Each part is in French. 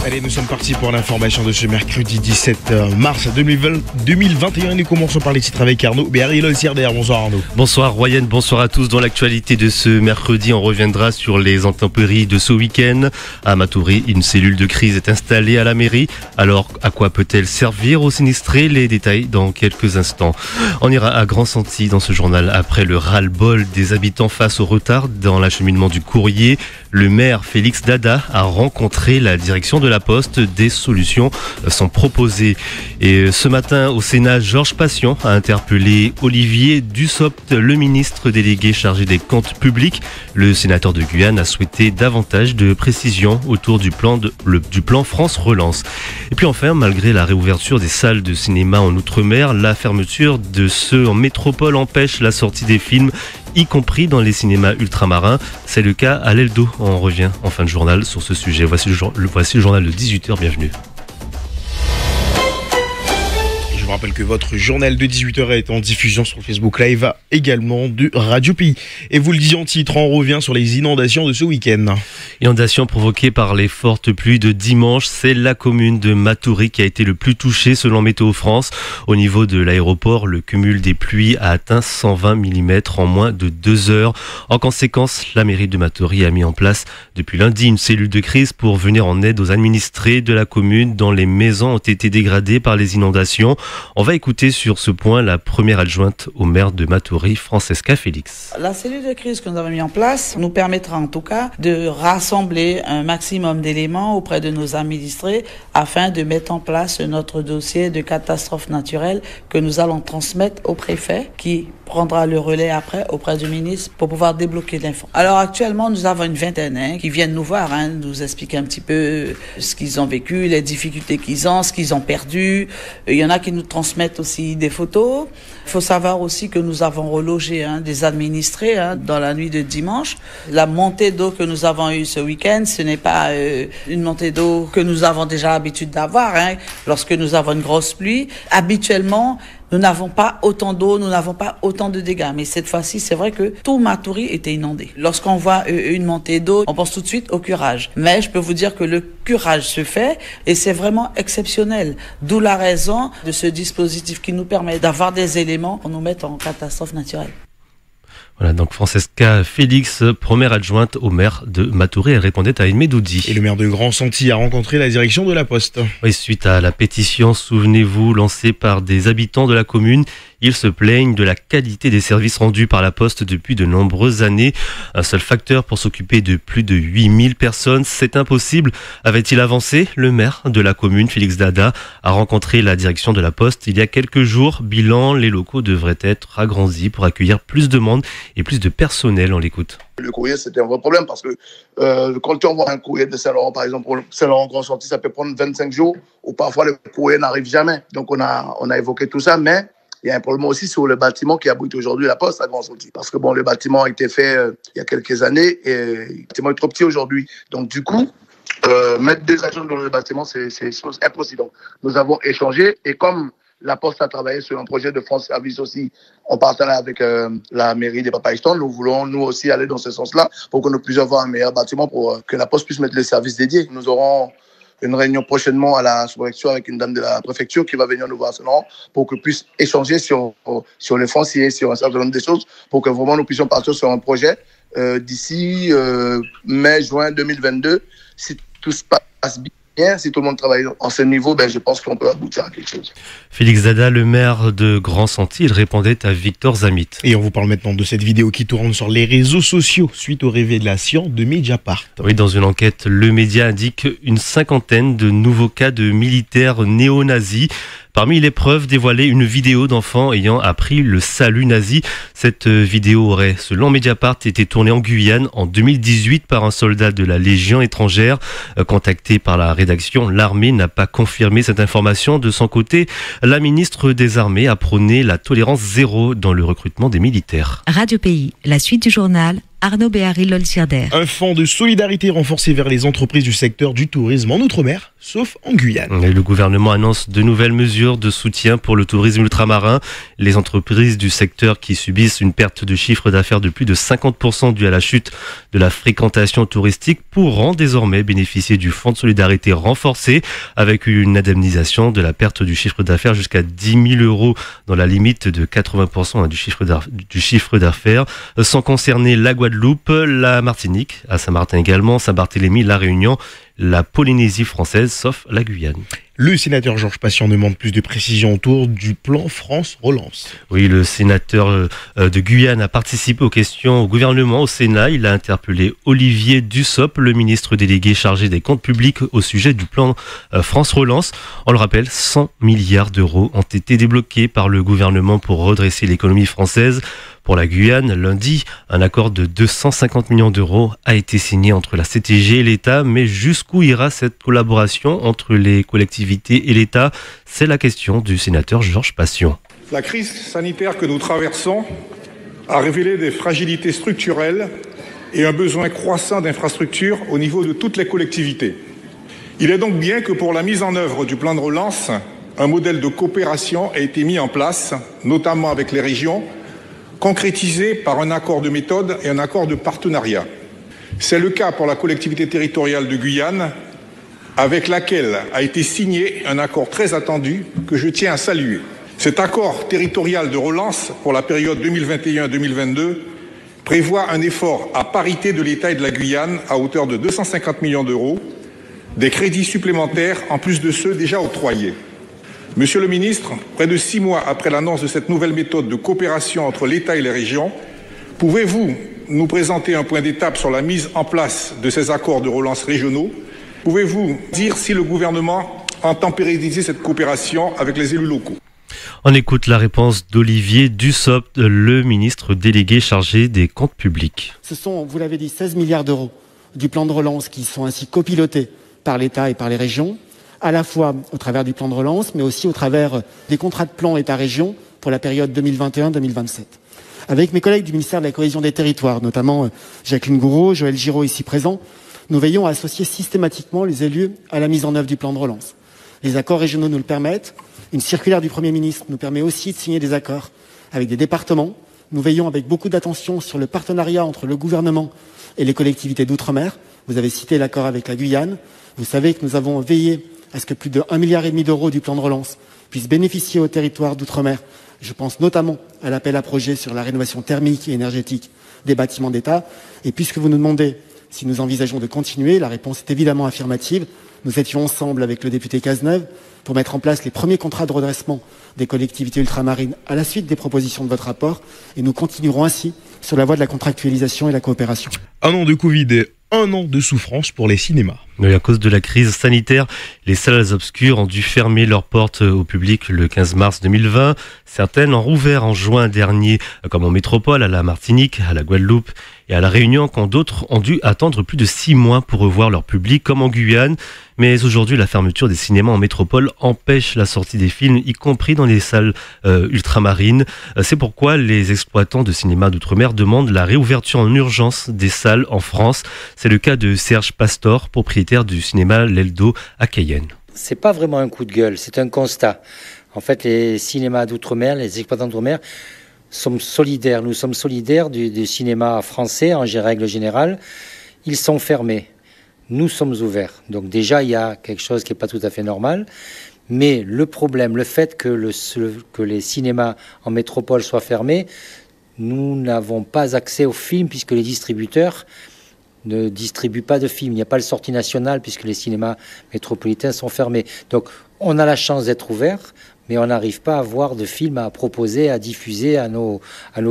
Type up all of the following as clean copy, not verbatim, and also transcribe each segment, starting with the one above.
Allez, nous sommes partis pour l'information de ce mercredi 17 mars 2021. Nous commençons par les titres avec Arnaud Berry-Losière. Bonsoir Arnaud. Bonsoir Royen, bonsoir à tous. Dans l'actualité de ce mercredi, on reviendra sur les intempéries de ce week-end. À Matoury, une cellule de crise est installée à la mairie. Alors, à quoi peut-elle servir aux sinistrés? Les détails dans quelques instants. On ira à Grand-Santi dans ce journal après le ras-le-bol des habitants face au retard dans l'acheminement du courrier. Le maire Félix Dada a rencontré la direction de la Poste. Des solutions sont proposées. Et ce matin au Sénat, Georges Patient a interpellé Olivier Dussopt, le ministre délégué chargé des comptes publics. Le sénateur de Guyane a souhaité davantage de précisions autour du plan France Relance. Et puis enfin, malgré la réouverture des salles de cinéma en Outre-mer, la fermeture de ceux en métropole empêche la sortie des films, y compris dans les cinémas ultramarins. C'est le cas à l'Eldo. On revient en fin de journal sur ce sujet. Voici le journal de 18h. Bienvenue. Je vous rappelle que votre journal de 18h est en diffusion sur le Facebook Live également de Radio Pays. Et vous le disiez en titre, on revient sur les inondations de ce week-end. Inondations provoquées par les fortes pluies de dimanche. C'est la commune de Matoury qui a été le plus touchée selon Météo France. Au niveau de l'aéroport, le cumul des pluies a atteint 120 mm en moins de 2 heures. En conséquence, la mairie de Matoury a mis en place depuis lundi une cellule de crise pour venir en aide aux administrés de la commune dont les maisons ont été dégradées par les inondations. On va écouter sur ce point la première adjointe au maire de Matoury, Francesca Félix. La cellule de crise que nous avons mis en place nous permettra en tout cas de rassembler un maximum d'éléments auprès de nos administrés afin de mettre en place notre dossier de catastrophe naturelle que nous allons transmettre au préfet qui prendra le relais après auprès du ministre pour pouvoir débloquer l'info. Alors actuellement, nous avons une vingtaine qui viennent nous voir, nous expliquer un petit peu ce qu'ils ont vécu, les difficultés qu'ils ont, ce qu'ils ont perdu. Il y en a qui nous transmettent aussi des photos. Il faut savoir aussi que nous avons relogé des administrés dans la nuit de dimanche. La montée d'eau que nous avons eue ce week-end, ce n'est pas une montée d'eau que nous avons déjà l'habitude d'avoir lorsque nous avons une grosse pluie. Habituellement, nous n'avons pas autant d'eau, nous n'avons pas autant de dégâts. Mais cette fois-ci, c'est vrai que tout Matoury était inondé. Lorsqu'on voit une montée d'eau, on pense tout de suite au curage. Mais je peux vous dire que le curage se fait et c'est vraiment exceptionnel. D'où la raison de ce dispositif qui nous permet d'avoir des éléments pour nous mettre en catastrophe naturelle. Voilà, donc Francesca Félix, première adjointe au maire de Matoury, elle répondait à Aimé Doudi. Et le maire de Grand-Santi a rencontré la direction de la Poste. Oui, suite à la pétition, souvenez-vous, lancée par des habitants de la commune, ils se plaignent de la qualité des services rendus par la Poste depuis de nombreuses années. Un seul facteur pour s'occuper de plus de 8000 personnes, c'est impossible, avait-il avancé. Le maire de la commune, Félix Dada, a rencontré la direction de la Poste il y a quelques jours. Bilan, les locaux devraient être agrandis pour accueillir plus de monde et plus de personnel. On l'écoute. Le courrier, c'était un vrai problème parce que quand tu envoies un courrier de Saint-Laurent, par exemple, pour Saint-Laurent Grand-Santi, ça peut prendre 25 jours ou parfois le courrier n'arrive jamais. Donc on a évoqué tout ça, mais il y a un problème aussi sur le bâtiment qui abrite aujourd'hui la Poste à Grand-Santi. Parce que le bâtiment a été fait il y a quelques années et le bâtiment est trop petit aujourd'hui. Donc du coup, mettre 2 agents dans le bâtiment, c'est chose impossible. Donc nous avons échangé et comme la Poste a travaillé sur un projet de France Service aussi en partenariat avec la mairie des Papayistan. Nous voulons nous aussi aller dans ce sens-là pour que nous puissions avoir un meilleur bâtiment pour que la Poste puisse mettre les services dédiés. Nous aurons une réunion prochainement à la sous-préfecture avec une dame de la préfecture qui va venir nous voir pour qu'on puisse échanger sur les fonciers, sur un certain nombre de choses pour que vraiment nous puissions partir sur un projet d'ici mai-juin 2022. Si tout se passe bien, si tout le monde travaille en ce niveau, je pense qu'on peut aboutir à quelque chose. Félix Dada, le maire de Grand-Santi, il répondait à Victor Zamit. Et on vous parle maintenant de cette vidéo qui tourne sur les réseaux sociaux suite aux révélations de Mediapart. Oui, dans une enquête, le média indique une 50aine de nouveaux cas de militaires néo-nazis. Parmi les preuves dévoilées, une vidéo d'enfants ayant appris le salut nazi. Cette vidéo aurait, selon Mediapart, été tournée en Guyane en 2018 par un soldat de la Légion étrangère. Contacté par la rédaction, l'armée n'a pas confirmé cette information. De son côté, la ministre des Armées a prôné la tolérance zéro dans le recrutement des militaires. Radio Pays, la suite du journal Arnaud Béhari-Lolsirder. Un fonds de solidarité renforcé vers les entreprises du secteur du tourisme en Outre-mer, sauf en Guyane. Et le gouvernement annonce de nouvelles mesures de soutien pour le tourisme ultramarin. Les entreprises du secteur qui subissent une perte de chiffre d'affaires de plus de 50% due à la chute de la fréquentation touristique pourront désormais bénéficier du fonds de solidarité renforcé avec une indemnisation de la perte du chiffre d'affaires jusqu'à 10 000 euros dans la limite de 80% du chiffre d'affaires, sans concerner la Guadeloupe, la Martinique, à Saint-Martin également, Saint-Barthélemy, la Réunion, la Polynésie française, sauf la Guyane. Le sénateur Georges Patient demande plus de précisions autour du plan France Relance. Oui, le sénateur de Guyane a participé aux questions au gouvernement au Sénat. Il a interpellé Olivier Dussopt, le ministre délégué chargé des comptes publics au sujet du plan France Relance. On le rappelle, 100 milliards d'euros ont été débloqués par le gouvernement pour redresser l'économie française. Pour la Guyane, lundi, un accord de 250 millions d'euros a été signé entre la CTG et l'État. Mais jusqu'où ira cette collaboration entre les collectivités et l'État? C'est la question du sénateur Georges Patient. La crise sanitaire que nous traversons a révélé des fragilités structurelles et un besoin croissant d'infrastructures au niveau de toutes les collectivités. Il est donc bien que pour la mise en œuvre du plan de relance, un modèle de coopération a été mis en place, notamment avec les régions, concrétisé par un accord de méthode et un accord de partenariat. C'est le cas pour la collectivité territoriale de Guyane, avec laquelle a été signé un accord très attendu que je tiens à saluer. Cet accord territorial de relance pour la période 2021-2022 prévoit un effort à parité de l'État et de la Guyane à hauteur de 250 millions d'euros, des crédits supplémentaires en plus de ceux déjà octroyés. Monsieur le ministre, près de 6 mois après l'annonce de cette nouvelle méthode de coopération entre l'État et les régions, pouvez-vous nous présenter un point d'étape sur la mise en place de ces accords de relance régionaux? Pouvez-vous dire si le gouvernement entend pérenniser cette coopération avec les élus locaux? On écoute la réponse d'Olivier Dussopt, le ministre délégué chargé des comptes publics. Ce sont, vous l'avez dit, 16 milliards d'euros du plan de relance qui sont ainsi copilotés par l'État et par les régions, à la fois au travers du plan de relance, mais aussi au travers des contrats de plan État-région pour la période 2021-2027. Avec mes collègues du ministère de la Cohésion des Territoires, notamment Jacqueline Gouraud, Joël Giraud ici présents, nous veillons à associer systématiquement les élus à la mise en œuvre du plan de relance. Les accords régionaux nous le permettent. Une circulaire du Premier ministre nous permet aussi de signer des accords avec des départements. Nous veillons avec beaucoup d'attention sur le partenariat entre le gouvernement et les collectivités d'outre-mer. Vous avez cité l'accord avec la Guyane. Vous savez que nous avons veillé à ce que plus de 1,5 milliard d'euros du plan de relance puissent bénéficier aux territoires d'outre-mer. Je pense notamment à l'appel à projet sur la rénovation thermique et énergétique des bâtiments d'État. Et puisque vous nous demandez si nous envisageons de continuer, la réponse est évidemment affirmative. Nous étions ensemble avec le député Cazeneuve pour mettre en place les premiers contrats de redressement des collectivités ultramarines à la suite des propositions de votre rapport. Et nous continuerons ainsi sur la voie de la contractualisation et la coopération. Un an de Covid et un an de souffrance pour les cinémas. Mais à cause de la crise sanitaire, les salles obscures ont dû fermer leurs portes au public le 15 mars 2020. Certaines ont rouvert en juin dernier, comme en métropole, à la Martinique, à la Guadeloupe et à la Réunion, quand d'autres ont dû attendre plus de 6 mois pour revoir leur public, comme en Guyane. Mais aujourd'hui, la fermeture des cinémas en métropole empêche la sortie des films, y compris dans les salles ultramarines. C'est pourquoi les exploitants de cinéma d'outre-mer demandent la réouverture en urgence des salles en France. C'est le cas de Serge Pastor, propriétaire du cinéma L'Eldo à Cayenne. C'est pas vraiment un coup de gueule, c'est un constat. En fait, les cinémas d'outre-mer, les exploitants d'outre-mer sommes solidaires. Nous sommes solidaires du cinéma français en règle générale. Ils sont fermés. Nous sommes ouverts. Donc déjà, il y a quelque chose qui n'est pas tout à fait normal. Mais le problème, le fait que les cinémas en métropole soient fermés, nous n'avons pas accès aux films puisque les distributeurs ne distribuent pas de films. Il n'y a pas le sortie national puisque les cinémas métropolitains sont fermés. Donc on a la chance d'être ouverts, mais on n'arrive pas à avoir de films à proposer, à diffuser à nos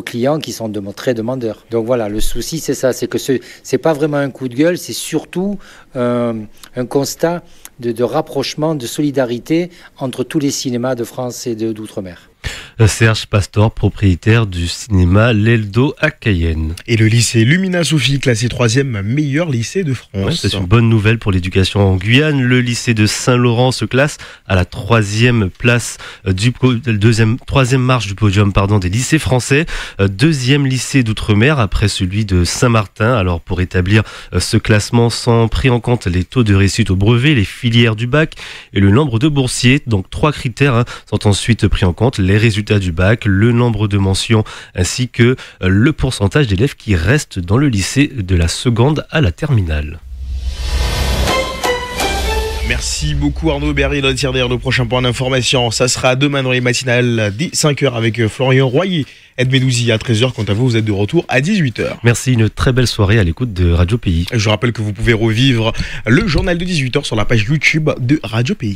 clients qui sont très demandeurs. Donc voilà, le souci c'est ça, c'est que c'est pas vraiment un coup de gueule, c'est surtout un constat de rapprochement, de solidarité entre tous les cinémas de France et d'outre-mer. Serge Pastor, propriétaire du cinéma L'Eldo à Cayenne. Et le lycée Lumina Sophie, classé 3e meilleur lycée de France. Ouais, c'est une bonne nouvelle pour l'éducation en Guyane. Le lycée de Saint-Laurent se classe à la 3e place troisième marche du podium des lycées français. 2e lycée d'outre-mer après celui de Saint-Martin. Alors pour établir ce classement sont pris en compte les taux de réussite au brevet, les filières du bac et le nombre de boursiers. Donc 3 critères sont ensuite pris en compte, les résultats du bac, le nombre de mentions ainsi que le pourcentage d'élèves qui restent dans le lycée de la seconde à la terminale. Merci beaucoup Arnaud Berry. Le prochain point d'information, ça sera demain dans les matinales dès 5h avec Florian Royer. Ed Medouzi à 13h. Quant à vous, vous êtes de retour à 18h. Merci, une très belle soirée à l'écoute de Radio Pays. Je rappelle que vous pouvez revivre le journal de 18h sur la page YouTube de Radio Pays.